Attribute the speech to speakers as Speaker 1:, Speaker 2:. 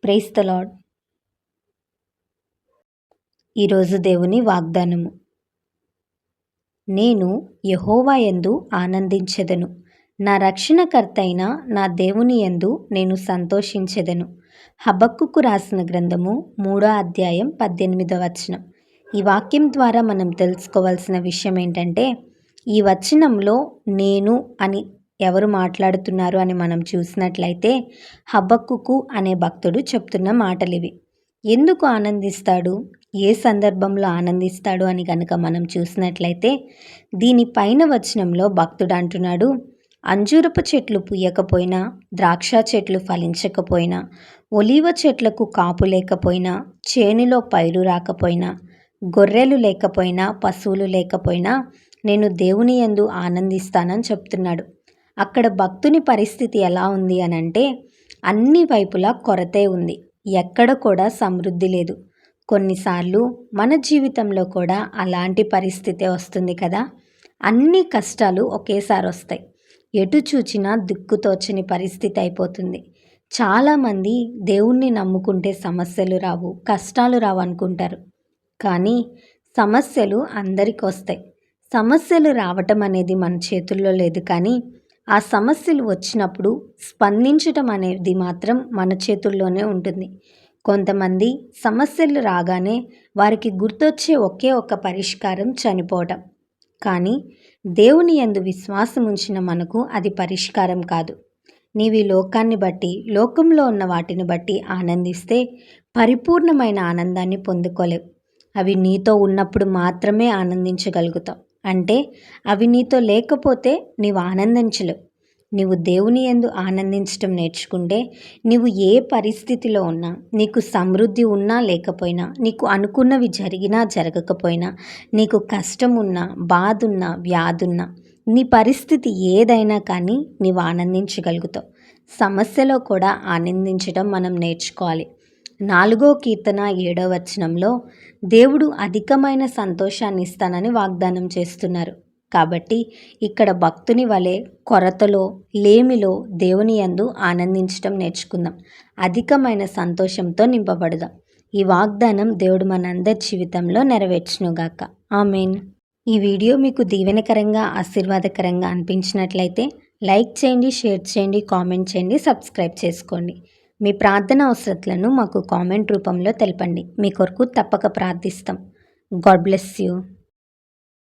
Speaker 1: Praise the lord. ఈరోజు దేవుని వాగ్దానము. నేను యెహోవా యందు ఆనందించెదను, నా రక్షణకర్తైన నా దేవుని యందు నేను సంతోషించెదను. హబక్కుకు రాసిన గ్రంథము 3వ అధ్యాయం 18వ వచనం. ఈ వాక్యం ద్వారా మనం తెలుసుకోవాల్సిన విషయం ఏంటంటే, ఈ వచనంలో నేను అని ఎవరు మాట్లాడుతున్నారు అని మనం చూసినట్లయితే హబక్కుకు అనే భక్తుడు చెప్తున్న మాటలివి. ఎందుకు ఆనందిస్తాడు, ఏ సందర్భంలో ఆనందిస్తాడు అని కనుక మనం చూసినట్లయితే దీనిపైన వచనంలో భక్తుడు అంటున్నాడు, అంజూరపు చెట్లు పూయకపోయినా, ద్రాక్ష చెట్లు ఫలించకపోయినా, ఒలీవ చెట్లకు కాపు లేకపోయినా, చేనులో పైరు రాకపోయినా, గొర్రెలు లేకపోయినా, పశువులు లేకపోయినా నేను దేవుని యందు ఆనందిస్తానని చెప్తున్నాడు. అక్కడ భక్తుని పరిస్థితి ఎలా ఉంది అనంటే, అన్ని వైపులా కొరతే ఉంది, ఎక్కడ కూడా సమృద్ధి లేదు. కొన్నిసార్లు మన జీవితంలో కూడా అలాంటి పరిస్థితే వస్తుంది కదా. అన్ని కష్టాలు ఒకేసారి వస్తాయి, ఎటు చూచినా దిక్కుతోచని పరిస్థితి అయిపోతుంది. చాలామంది దేవుణ్ణి నమ్ముకుంటే సమస్యలు రావు, కష్టాలు రావు అనుకుంటారు. కానీ సమస్యలు అందరికీ వస్తాయి. సమస్యలు రావటం అనేది మన చేతుల్లో లేదు, కానీ ఆ సమస్యలు వచ్చినప్పుడు స్పందించటం అనేది మాత్రం మన చేతుల్లోనే ఉంటుంది. కొంతమంది సమస్యలు రాగానే వారికి గుర్తొచ్చే ఒకే ఒక పరిష్కారం చనిపోవటం. కానీ దేవుని యందు విశ్వాసం ఉంచిన మనకు అది పరిష్కారం కాదు. నీవు ఈ లోకాన్ని బట్టి, లోకంలో ఉన్న వాటిని బట్టి ఆనందిస్తే పరిపూర్ణమైన ఆనందాన్ని పొందుకోలేవు. అవి నీతో ఉన్నప్పుడు మాత్రమే ఆనందించగలుగుతావు. అంటే అవి నీతో లేకపోతే నీవు ఆనందించలేవు. నీవు దేవుని యందు ఆనందించటం నేర్చుకుంటే, నీవు ఏ పరిస్థితిలో ఉన్నా, నీకు సమృద్ధి ఉన్నా లేకపోయినా, నీకు అనుకున్నవి జరిగినా జరగకపోయినా, నీకు కష్టం ఉన్నా, బాధ ఉన్నా, వ్యాధి ఉన్నా, నీ పరిస్థితి ఏదైనా కానీ నీవు ఆనందించగలుగుతావు. సమస్యలో కూడా ఆనందించడం మనం నేర్చుకోవాలి. 4వ కీర్తన 7వ వచనంలో దేవుడు అధికమైన సంతోషాన్ని ఇస్తానని వాగ్దానం చేస్తున్నారు. కాబట్టి ఇక్కడ భక్తుని వలె కొరతలో, లేమిలో దేవుని యందు ఆనందించడం నేర్చుకుందాం. అధికమైన సంతోషంతో నింపబడదాం. ఈ వాగ్దానం దేవుడు మనందరి జీవితంలో నెరవేర్చునుగాక. ఆమేన్. ఈ వీడియో మీకు దీవెనకరంగా, ఆశీర్వాదకరంగా అనిపించినట్లయితే లైక్ చేయండి, షేర్ చేయండి, కామెంట్ చేయండి, సబ్స్క్రైబ్ చేసుకోండి. మీ ప్రార్థన అవసరతలను మాకు కామెంట్ రూపంలో తెలపండి. మీ కొరకు తప్పక ప్రార్థిస్తాం. God bless you.